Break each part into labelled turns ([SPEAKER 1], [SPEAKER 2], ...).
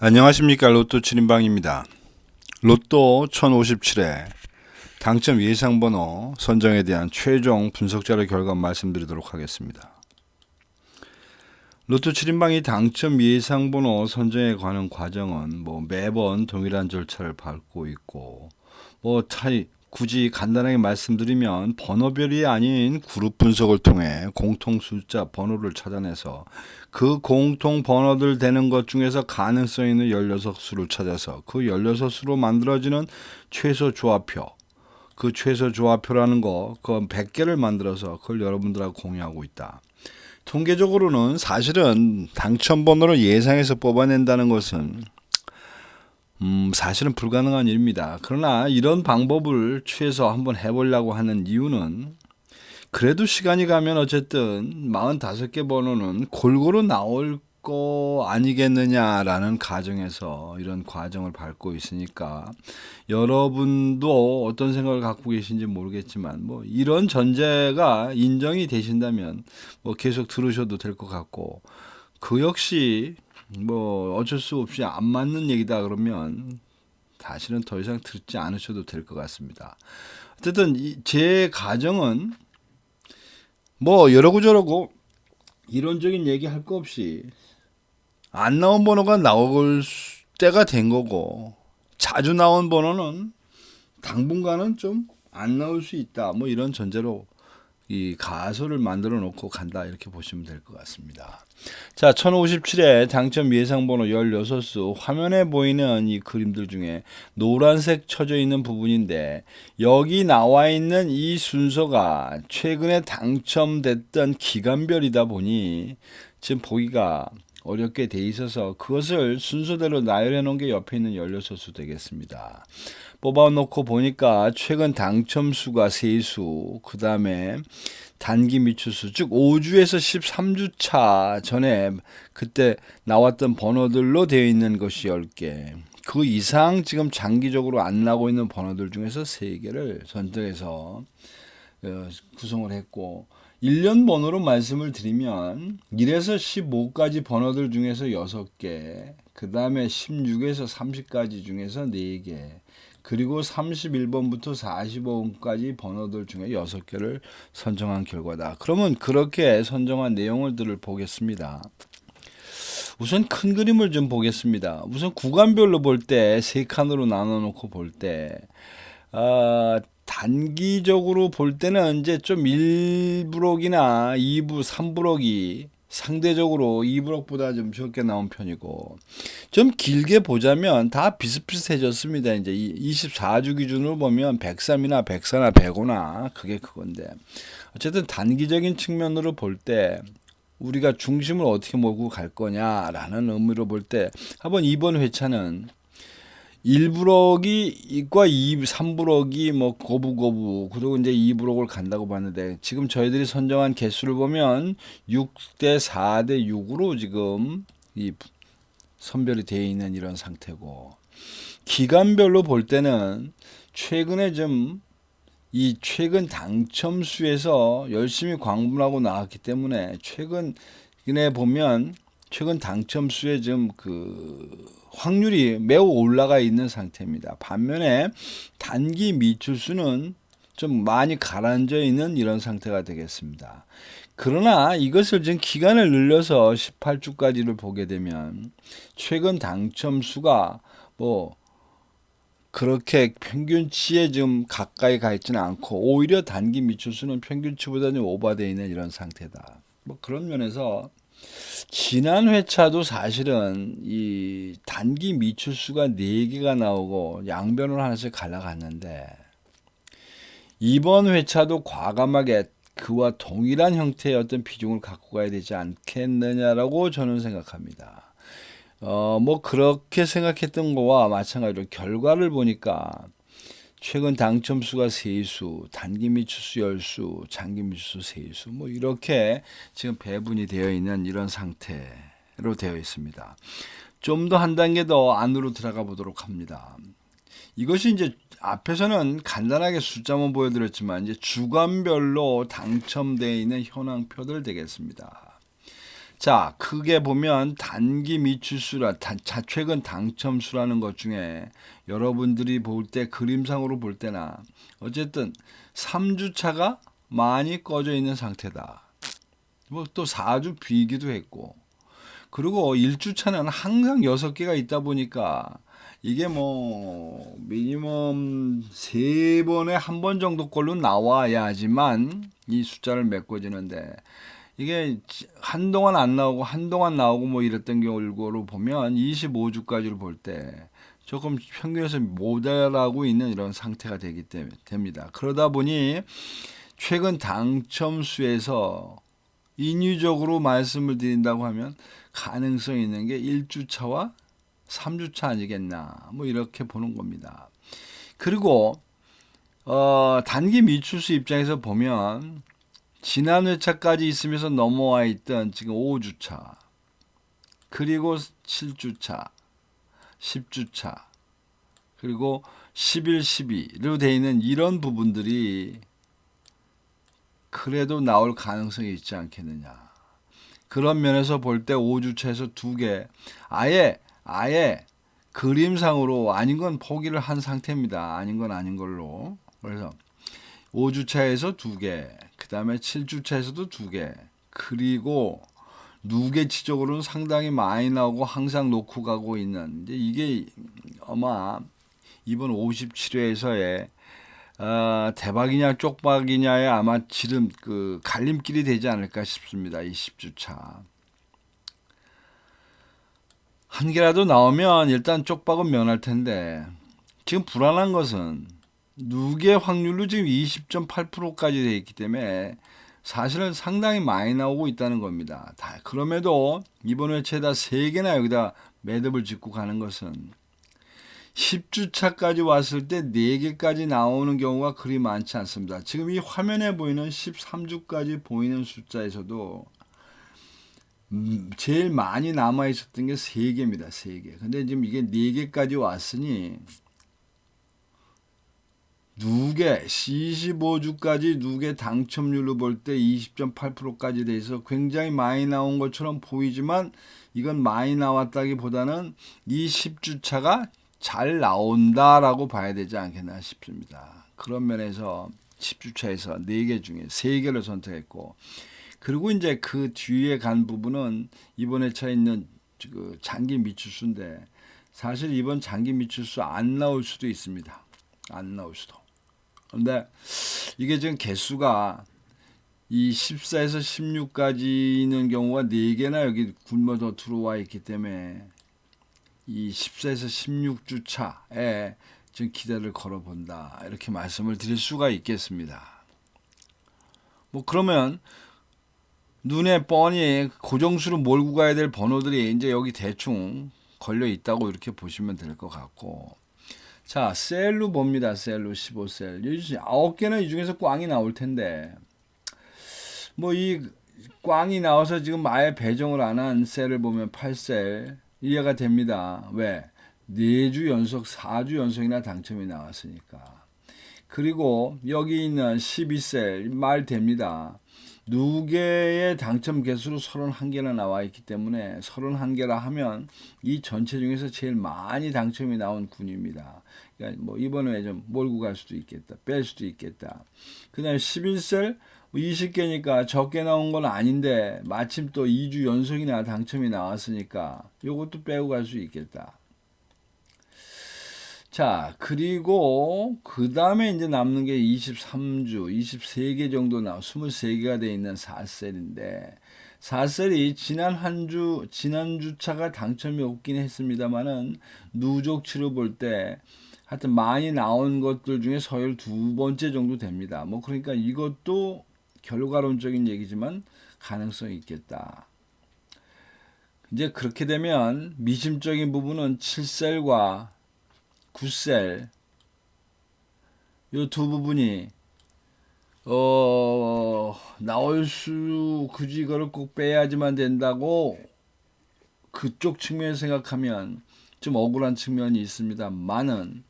[SPEAKER 1] 안녕하십니까. 로또 7인방입니다. 로또 1057회 당첨 예상번호 선정에 대한 최종 분석자료 결과 말씀드리도록 하겠습니다. 로또 7인방이 당첨 예상번호 선정에 관한 과정은 매번 동일한 절차를 밟고 있고 굳이 간단하게 말씀드리면 번호별이 아닌 그룹 분석을 통해 공통 숫자 번호를 찾아내서 그 공통 번호들 되는 것 중에서 가능성 있는 16수를 찾아서 그 16수로 만들어지는 최소 조합표, 그 최소 조합표라는 거, 그 100개를 만들어서 그걸 여러분들하고 공유하고 있다. 통계적으로는 사실은 당첨 번호를 예상해서 뽑아낸다는 것은 사실은 불가능한 일입니다. 그러나 이런 방법을 취해서 한번 해보려고 하는 이유는 그래도 시간이 가면 어쨌든 45개 번호는 골고루 나올 거 아니겠느냐라는 가정에서 이런 과정을 밟고 있으니까 여러분도 어떤 생각을 갖고 계신지 모르겠지만 이런 전제가 인정이 되신다면 계속 들으셔도 될 것 같고 그 역시 어쩔 수 없이 안 맞는 얘기다 그러면 사실은 더 이상 듣지 않으셔도 될 것 같습니다. 어쨌든 제 가정은 이러고 저러고 이론적인 얘기 할 거 없이 안 나온 번호가 나올 때가 된 거고 자주 나온 번호는 당분간은 좀 안 나올 수 있다. 이런 전제로 이 가설을 만들어 놓고 간다 이렇게 보시면 될 것 같습니다. 자, 1057회 당첨 예상번호 16수 화면에 보이는 이 그림들 중에 노란색 쳐져 있는 부분인데 여기 나와 있는 이 순서가 최근에 당첨됐던 기간별이다 보니 지금 보기가 어렵게 돼 있어서 그것을 순서대로 나열해 놓은 게 옆에 있는 16수 되겠습니다. 뽑아놓고 보니까 최근 당첨수가 3수, 그 다음에 단기 미추수, 즉 5주에서 13주차 전에 그때 나왔던 번호들로 되어 있는 것이 10개. 그 이상 지금 장기적으로 안 나고 있는 번호들 중에서 3개를 선정해서 구성을 했고 1년 번호로 말씀을 드리면 1에서 15까지 번호들 중에서 6개, 그 다음에 16에서 30까지 중에서 4개, 그리고 31번부터 45번까지 번호들 중에 6개를 선정한 결과다. 그러면 그렇게 선정한 내용들을 보겠습니다. 우선 큰 그림을 좀 보겠습니다. 우선 구간별로 볼 때 3칸으로 나눠 놓고 볼 때 단기적으로 볼 때는 이제 좀 1브록이나 2부, 3브록이 상대적으로 2브록보다 좀 적게 나온 편이고 좀 길게 보자면 다 비슷비슷해졌습니다. 이제 24주 기준으로 보면 103이나 104나 105나 그게 그건데 어쨌든 단기적인 측면으로 볼 때 우리가 중심을 어떻게 몰고 갈 거냐라는 의미로 볼 때 한번 이번 회차는 1브록이 과 3브록이 거부거부 그리고 이제 2브록을 간다고 봤는데 지금 저희들이 선정한 개수를 보면 6대 4대 6으로 지금 이 선별이 되어 있는 이런 상태고 기간별로 볼 때는 최근에 좀 이 최근 당첨수에서 열심히 광분하고 나왔기 때문에 최근에 보면 최근 당첨수에 좀 확률이 매우 올라가 있는 상태입니다. 반면에 단기 미출수는 좀 많이 가라앉아 있는 이런 상태가 되겠습니다. 그러나 이것을 지금 기간을 늘려서 18주까지를 보게 되면 최근 당첨수가 그렇게 평균치에 좀 가까이 가 있지는 않고 오히려 단기 미출수는 평균치보다 좀 오버되어 있는 이런 상태다. 그런 면에서 지난 회차도 사실은 이 단기 미출수가 4개가 나오고 양변으로 하나씩 갈라갔는데 이번 회차도 과감하게 그와 동일한 형태의 어떤 비중을 갖고 가야 되지 않겠느냐라고 저는 생각합니다. 그렇게 생각했던 거와 마찬가지로 결과를 보니까 최근 당첨수가 3수, 단기 미추수 10수, 장기 미추수 3수 이렇게 지금 배분이 되어 있는 이런 상태로 되어 있습니다. 좀 더 한 단계 더 안으로 들어가 보도록 합니다. 이것이 이제 앞에서는 간단하게 숫자만 보여드렸지만 이제 주간별로 당첨되어 있는 현황표들 되겠습니다. 자, 크게 보면 단기 미출수라 최근 당첨수라는 것 중에 여러분들이 볼 때 그림상으로 볼 때나 어쨌든 3주차가 많이 꺼져 있는 상태다. 뭐 또 4주 비기도 했고, 그리고 1주차는 항상 6개가 있다 보니까 이게 뭐 미니멈 3번에 한 번 정도 꼴로 나와야지만 이 숫자를 메꿔지는데, 이게 한동안 안 나오고 한동안 나오고 뭐 이랬던 결과로 보면 25주까지를 볼 때 조금 평균에서 모자라고 있는 이런 상태가 되기 때문에 됩니다. 그러다 보니 최근 당첨수에서 인위적으로 말씀을 드린다고 하면 가능성이 있는 게 1주차와 3주차 아니겠나, 뭐 이렇게 보는 겁니다. 그리고 단기 미출수 입장에서 보면 지난 회차까지 있으면서 넘어와 있던 지금 5주차, 그리고 7주차, 10주차, 그리고 11, 12로 되어 있는 이런 부분들이 그래도 나올 가능성이 있지 않겠느냐. 그런 면에서 볼 때 5주차에서 2개, 아예 그림상으로 아닌 건 포기를 한 상태입니다. 아닌 건 아닌 걸로. 그래서 5주차에서 2개, 그 다음에 7주차에서도 2개, 그리고 누계치적으로는 상당히 많이 나오고 항상 놓고 가고 있는, 이제 이게 아마 이번 57회에서의 대박이냐 쪽박이냐의 아마 지름 그 갈림길이 되지 않을까 싶습니다. 이 10주차 한 개라도 나오면 일단 쪽박은 면할 텐데, 지금 불안한 것은 누계 확률로 지금 20.8%까지 되어 있기 때문에 사실은 상당히 많이 나오고 있다는 겁니다. 그럼에도 이번 회차에다 3개나 여기다 매듭을 짓고 가는 것은 10주차까지 왔을 때 4개까지 나오는 경우가 그리 많지 않습니다. 지금 이 화면에 보이는 13주까지 보이는 숫자에서도 제일 많이 남아 있었던 게 3개입니다. 3개. 근데 지금 이게 4개까지 왔으니 누계 25주까지 누계 당첨률로 볼 때 20.8%까지 돼서 굉장히 많이 나온 것처럼 보이지만, 이건 많이 나왔다기보다는 이 10주차가 잘 나온다라고 봐야 되지 않겠나 싶습니다. 그런 면에서 10주차에서 4개 중에 3개를 선택했고, 그리고 이제 그 뒤에 간 부분은 이번 회차에 있는 그 장기 미출수인데, 사실 이번 장기 미출수 안 나올 수도 있습니다. 안 나올 수도. 근데 이게 지금 개수가 이 14에서 16까지 있는 경우가 4개나 여기 굶어서 들어와 있기 때문에 이 14에서 16주차에 지금 기대를 걸어본다, 이렇게 말씀을 드릴 수가 있겠습니다. 뭐 그러면 눈에 뻔히 고정수로 몰고 가야 될 번호들이 이제 여기 대충 걸려 있다고 이렇게 보시면 될 것 같고, 자, 셀로 봅니다. 셀로 15셀. 9개는 이 중에서 꽝이 나올 텐데, 뭐 이 꽝이 나와서 지금 아예 배정을 안 한 셀을 보면 8셀 이해가 됩니다. 왜? 4주 연속, 4주 연속이나 당첨이 나왔으니까. 그리고 여기 있는 12셀 말 됩니다. 누계의 당첨 개수로 31개나 나와 있기 때문에 31개라 하면 이 전체 중에서 제일 많이 당첨이 나온 군입니다. 그러니까 뭐 이번에 좀 몰고 갈 수도 있겠다, 뺄 수도 있겠다. 그 다음에 11셀 20개니까 적게 나온 건 아닌데 마침 또 2주 연속이나 당첨이 나왔으니까 요것도 빼고 갈 수 있겠다. 자, 그리고 그 다음에 이제 남는 게 23주, 23개 정도 23개가 되어 있는 4셀인데, 4셀이 지난 주차가 당첨이 없긴 했습니다만은, 누적치로 볼 때, 하여튼 많이 나온 것들 중에 서열 2번째 정도 됩니다. 뭐, 그러니까 이것도 결과론적인 얘기지만 가능성이 있겠다. 이제 그렇게 되면 미심적인 부분은 7셀과 9셀 요 두 부분이 나올 수, 굳이 이거를 꼭 빼야지만 된다고 그쪽 측면에서 생각하면 좀 억울한 측면이 있습니다만은,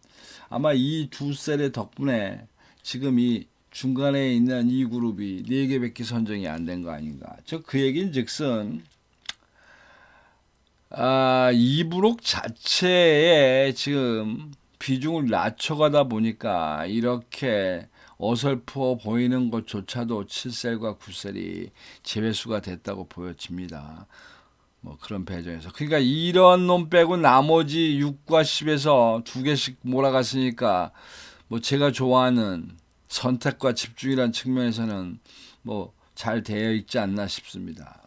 [SPEAKER 1] 아마 이 두 셀의 덕분에 지금 이 중간에 있는 이 그룹이 4개밖에 선정이 안 된 거 아닌가. 저 그 얘기는 즉슨 이브록 자체에 지금 비중을 낮춰가다 보니까 이렇게 어설퍼 보이는 것조차도 7셀과 9셀이 제외수가 됐다고 보여집니다. 뭐 그런 배정에서. 그러니까 이런 놈 빼고 나머지 6과 10에서 두 개씩 몰아갔으니까 뭐 제가 좋아하는 선택과 집중이라는 측면에서는 뭐 잘 되어 있지 않나 싶습니다.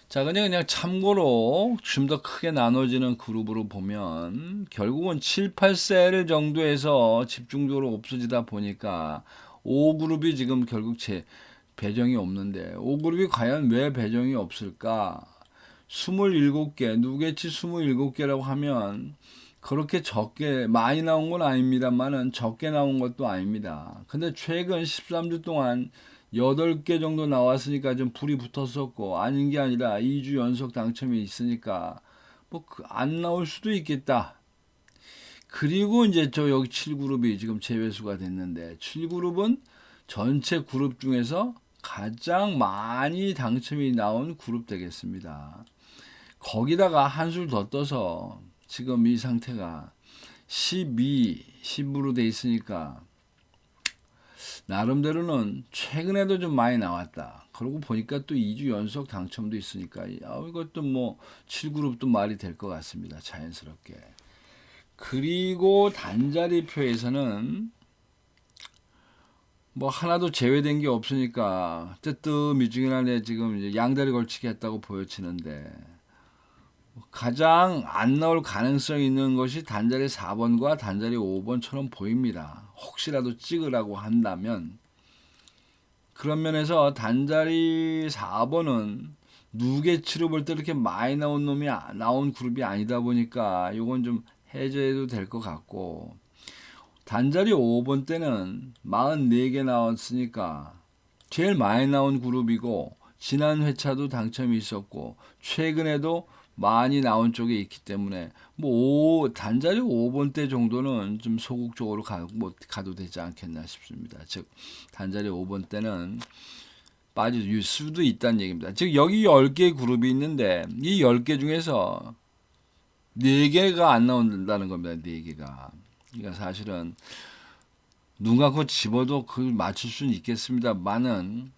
[SPEAKER 1] 자, 그냥 참고로 좀 더 크게 나눠지는 그룹으로 보면 결국은 7, 8셀 정도에서 집중적으로 없어지다 보니까 5그룹이 지금 결국 배정이 없는데 5그룹이 과연 왜 배정이 없을까? 27개, 누게치 27개라고 하면 그렇게 적게 많이 나온 건 아닙니다만은 적게 나온 것도 아닙니다. 근데 최근 13주 동안 8개 정도 나왔으니까 좀 불이 붙었었고 아닌 게 아니라 2주 연속 당첨이 있으니까 뭐 안 나올 수도 있겠다. 그리고 이제 저 여기 7그룹이 지금 제외수가 됐는데 7그룹은 전체 그룹 중에서 가장 많이 당첨이 나온 그룹 되겠습니다. 거기다가 한술 더 떠서 지금 이 상태가 12, 10으로 돼 있으니까 나름대로는 최근에도 좀 많이 나왔다. 그러고 보니까 또 2주 연속 당첨도 있으니까 이것도 뭐 7그룹도 말이 될 것 같습니다. 자연스럽게. 그리고 단자리표에서는 뭐 하나도 제외된 게 없으니까 뜨뜻미중이라네 지금 이제 양다리 걸치기 했다고 보여지는데 가장 안 나올 가능성이 있는 것이 단자리 4번과 단자리 5번처럼 보입니다. 혹시라도 찍으라고 한다면 그런 면에서 단자리 4번은 누게치로 볼 때 이렇게 많이 나온 놈이 나온 그룹이 아니다 보니까 이건 좀 해제해도 될 것 같고 단자리 5번 때는 44개 나왔으니까 제일 많이 나온 그룹이고 지난 회차도 당첨이 있었고 최근에도 많이 나온 쪽에 있기 때문에 뭐 단자리 5번 때 정도는 좀 소극적으로 가도 되지 않겠나 싶습니다. 즉 단자리 5번 때는 빠질 수도 있다는 얘기입니다. 즉 여기 10개 그룹이 있는데 이 10개 중에서 4개가 안 나온다는 겁니다. 4개가. 그러니까 사실은 눈 감고 집어도 그 맞출 수는 있겠습니다만은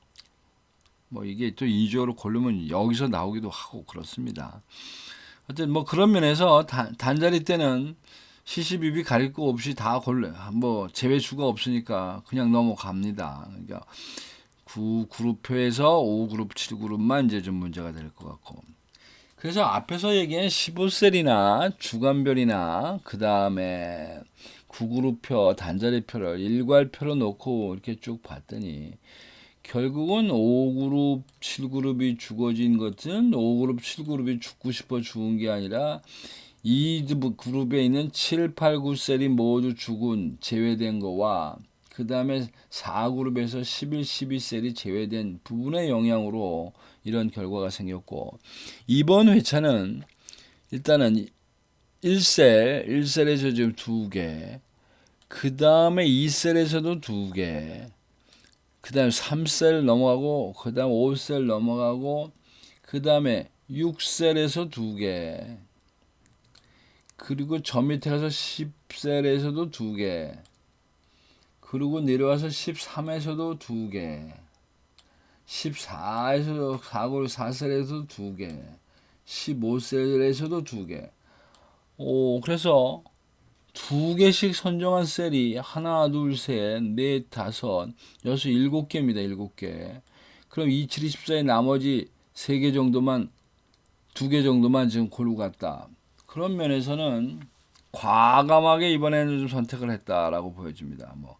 [SPEAKER 1] 뭐 이게 또 2주로 고르면 여기서 나오기도 하고 그렇습니다. 어쨌든 뭐 그런 면에서 단자리 때는 시시비비 가릴 거 없이 다 뭐 제외수가 없으니까 그냥 넘어갑니다. 그러니까 9그룹표에서 5그룹, 7그룹만 이제 좀 문제가 될 것 같고. 그래서 앞에서 얘기한 15셀이나 주간별이나 그 다음에 9그룹표, 단자리표를 일괄표로 놓고 이렇게 쭉 봤더니 결국은 5그룹, 7그룹이 죽어진 것은 5그룹, 7그룹이 죽고 싶어 죽은 게 아니라 이 그룹에 있는 7, 8, 9셀이 모두 죽은 제외된 거와 그 다음에 4그룹에서 11, 12셀이 제외된 부분의 영향으로 이런 결과가 생겼고 이번 회차는 일단은 1셀에서 지금 2개 그 다음에 2셀에서도 2개 그 다음에 3셀 넘어가고 그 다음에 5셀 넘어가고 그 다음에 6셀에서 2개 그리고 저 밑에 가서 10셀에서도 2개 그리고 내려와서 13에서도 2개 14에서 4셀에서도 2개 15셀에서도 2개 그래서 2개씩 선정한 셀이 하나, 둘, 셋, 넷, 다섯, 여섯, 7개입니다. 7개. 그럼 27, 24의 나머지 3개 정도만 2개 정도만 지금 고르고 갔다. 그런 면에서는 과감하게 이번에는 좀 선택을 했다라고 보여집니다. 뭐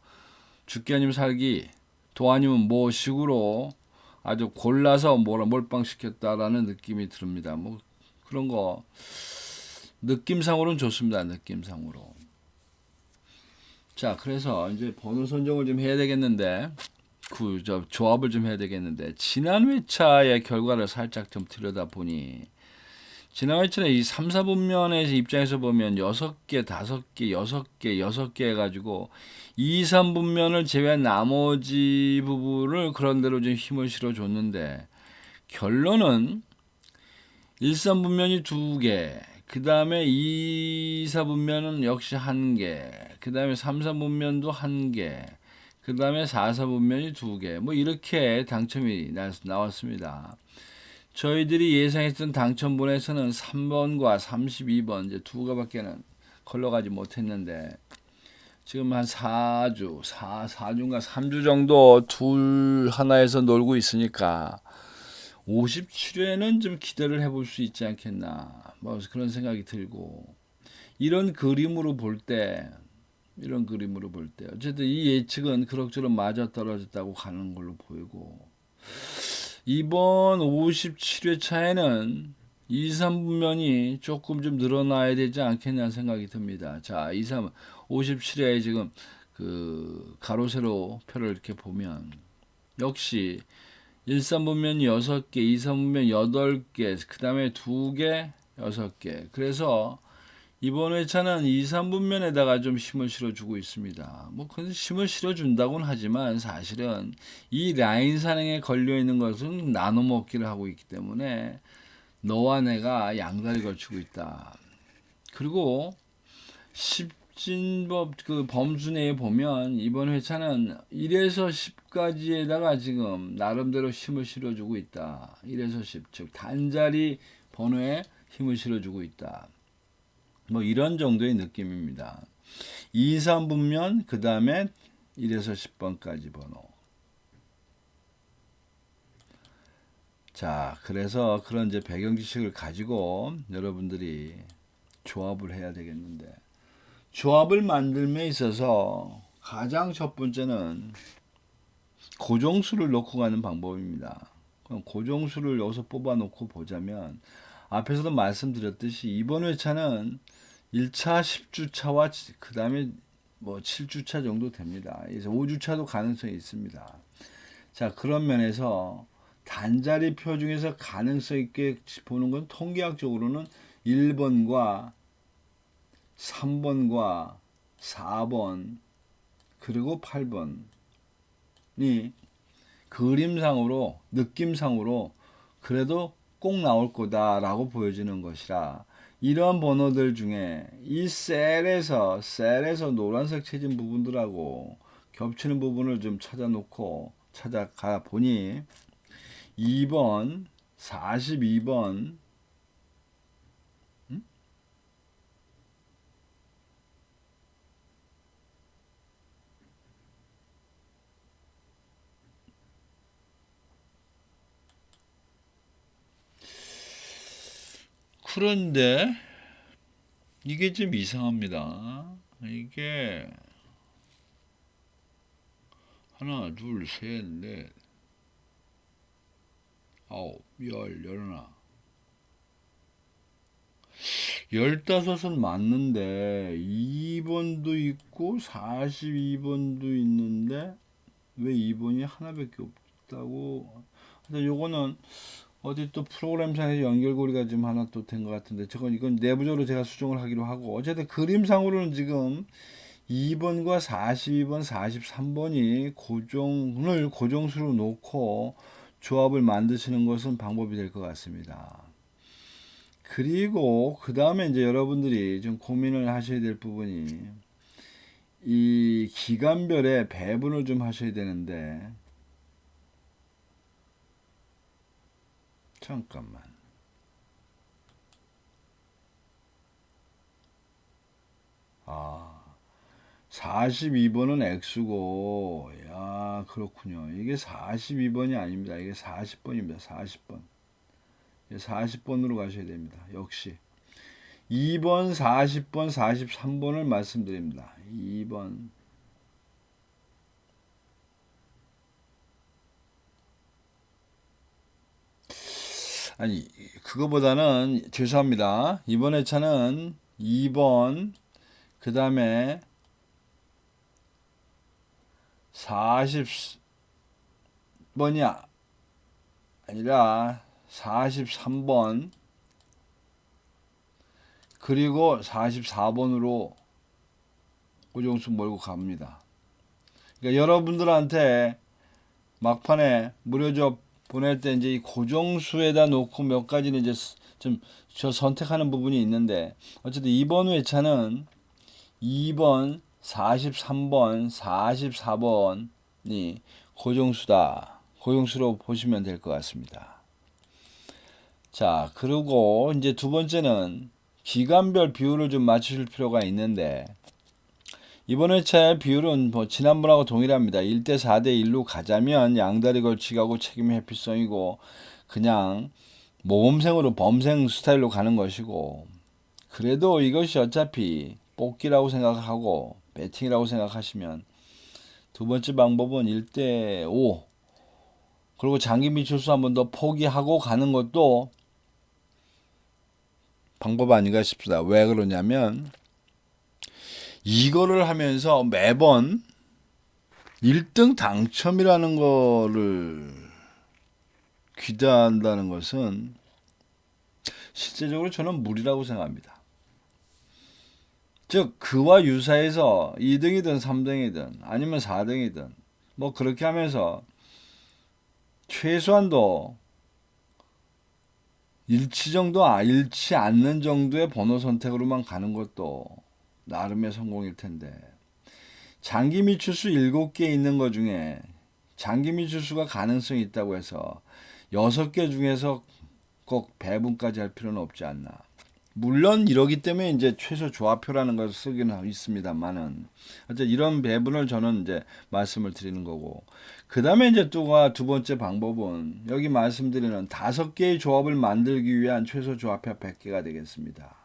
[SPEAKER 1] 죽기 아니면 살기, 도 아니면 뭐 식으로 아주 골라서 몰빵시켰다라는 느낌이 듭니다. 뭐 그런 거 느낌상으로는 좋습니다. 느낌상으로. 자, 그래서 이제 번호 선정을 좀 해야 되겠는데, 조합을 좀 해야 되겠는데, 지난 회차의 결과를 살짝 좀 들여다보니, 지난 회차는 이 3, 4분면의 입장에서 보면 6개, 5개, 6개, 6개 해가지고, 2, 3분면을 제외한 나머지 부분을 그런대로 좀 힘을 실어줬는데, 결론은 1, 3분면이 2개, 그 다음에 2, 4분면은 역시 1개, 그 다음에 3, 4분면도 1개, 그 다음에 4, 4분면이 2개, 뭐 이렇게 당첨이 나왔습니다. 저희들이 예상했던 당첨분에서는 3번과 32번 이제 두 개밖에는 걸러가지 못했는데 지금 한 4주인가 3주 정도 둘 하나에서 놀고 있으니까 57회는 좀 기대를 해볼 수 있지 않겠나 뭐 그런 생각이 들고 이런 그림으로 볼 때 어쨌든 이 예측은 그럭저럭 맞아 떨어졌다고 가는 걸로 보이고 이번 57회 차에는 2, 3분면이 조금 좀 늘어나야 되지 않겠냐 생각이 듭니다. 자, 57회에 지금 그 가로 세로 표를 이렇게 보면 역시 1, 3분면 6개, 2, 3분면 8개, 그 다음에 2개, 6개. 그래서 이번 회차는 2, 3분면에다가 좀 힘을 실어주고 있습니다. 뭐, 근데 힘을 실어준다고는 하지만 사실은 이 라인 산행에 걸려있는 것은 나눠 먹기를 하고 있기 때문에 너와 내가 양다리 걸치고 있다. 그리고 십진법 그 범수 내에 보면 이번 회차는 1에서 10까지에다가 지금 나름대로 힘을 실어주고 있다. 1에서 10, 즉 단자리 번호에 힘을 실어주고 있다. 뭐 이런 정도의 느낌입니다. 2, 3분면 그 다음에 1에서 10번까지 번호. 자, 그래서 그런 이제 배경 지식을 가지고 여러분들이 조합을 해야 되겠는데 조합을 만들면 있어서 가장 첫 번째는 고정수를 놓고 가는 방법입니다. 그럼 고정수를 여기서 뽑아 놓고 보자면 앞에서도 말씀드렸듯이 이번 회차는 1차 10주차와 그 다음에 뭐 7주차 정도 됩니다. 그래서 5주차도 가능성이 있습니다. 자, 그런 면에서 단자리 표 중에서 가능성 있게 보는 건 통계학적으로는 1번과 3번과 4번 그리고 8번이 그림상으로 느낌상으로 그래도 꼭 나올 거다라고 보여지는 것이라 이런 번호들 중에 이 셀에서 노란색 채진 부분들하고 겹치는 부분을 좀 찾아가 보니 2번, 42번, 그런데 이게 좀 이상합니다. 이게 하나, 둘, 셋, 넷, 아홉, 열하나, 15은 맞는데 2번도 있고 42번도 있는데 왜 2번이 하나밖에 없다고. 근데 요거는 어디 또 프로그램상에서 연결고리가 좀 하나 또 된 것 같은데 이건 내부적으로 제가 수정을 하기로 하고 어쨌든 그림상으로는 지금 2번과 42번, 43번이 고정수로 놓고 조합을 만드시는 것은 방법이 될 것 같습니다. 그리고 그 다음에 이제 여러분들이 좀 고민을 하셔야 될 부분이 이 기간별의 배분을 좀 하셔야 되는데 잠깐만. 42번은 X고, 야, 그렇군요. 이게 42번이 아닙니다. 이게 40번입니다. 40번. 40번으로 가셔야 됩니다. 역시. 2번, 40번, 43번을 말씀드립니다. 2번. 아니, 그거보다는, 죄송합니다. 이번 회차는 2번, 그 다음에 40번이 아니라 43번, 그리고 44번으로 고정수 몰고 갑니다. 그러니까 여러분들한테 막판에 무료접 보낼 때 이제 이 고정수에다 놓고 몇 가지는 이제 좀 저 선택하는 부분이 있는데 어쨌든 이번 회차는 2번, 43번, 44번이 고정수다. 고정수로 보시면 될 것 같습니다. 자, 그리고 이제 두 번째는 기간별 비율을 좀 맞추실 필요가 있는데 이번 회차의 비율은 뭐 지난번하고 동일합니다. 1대 4대 1로 가자면 양다리 걸치기하고 책임 회피성이고 그냥 모범생으로 범생 스타일로 가는 것이고 그래도 이것이 어차피 뽑기라고 생각하고 배팅이라고 생각하시면 두 번째 방법은 1대 5 그리고 장기 미출수 한 번 더 포기하고 가는 것도 방법 아닌가 싶습니다. 왜 그러냐면 이거를 하면서 매번 1등 당첨이라는 거를 기대한다는 것은 실제적으로 저는 무리라고 생각합니다. 즉 그와 유사해서 2등이든 3등이든 아니면 4등이든 뭐 그렇게 하면서 최소한도 잃지 않는 정도의 번호 선택으로만 가는 것도 나름의 성공일 텐데 장기 미출수 7개 있는 것 중에 장기 미출수가 가능성이 있다고 해서 6개 중에서 꼭 배분까지 할 필요는 없지 않나. 물론 이러기 때문에 이제 최소 조합표라는 것을 쓰기는 있습니다만은 어쨌든 이런 배분을 저는 이제 말씀을 드리는 거고 그 다음에 이제 두 번째 방법은 여기 말씀드리는 5개의 조합을 만들기 위한 최소 조합표 100개가 되겠습니다.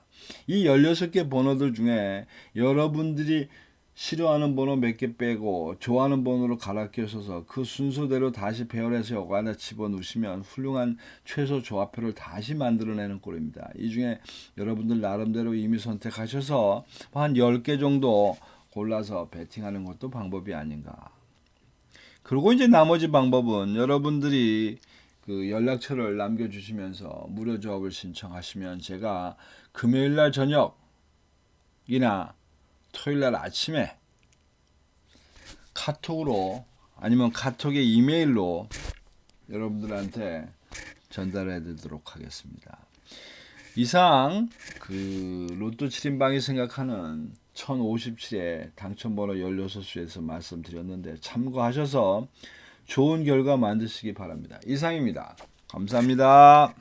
[SPEAKER 1] 이 16개 번호들 중에 여러분들이 싫어하는 번호 몇 개 빼고 좋아하는 번호로 갈아 껴서서 그 순서대로 다시 배열해서 여기다 집어넣으시면 훌륭한 최소 조합표를 다시 만들어내는 꼴입니다. 이 중에 여러분들 나름대로 이미 선택하셔서 한 10개 정도 골라서 배팅하는 것도 방법이 아닌가. 그리고 이제 나머지 방법은 여러분들이 그 연락처를 남겨주시면서 무료 조합을 신청하시면 제가 금요일날 저녁이나 토요일날 아침에 카톡으로 아니면 카톡의 이메일로 여러분들한테 전달해 드리도록 하겠습니다. 이상 그 로또 7인방이 생각하는 1057의 당첨번호 16수에서 말씀드렸는데 참고하셔서 좋은 결과 만드시기 바랍니다. 이상입니다. 감사합니다.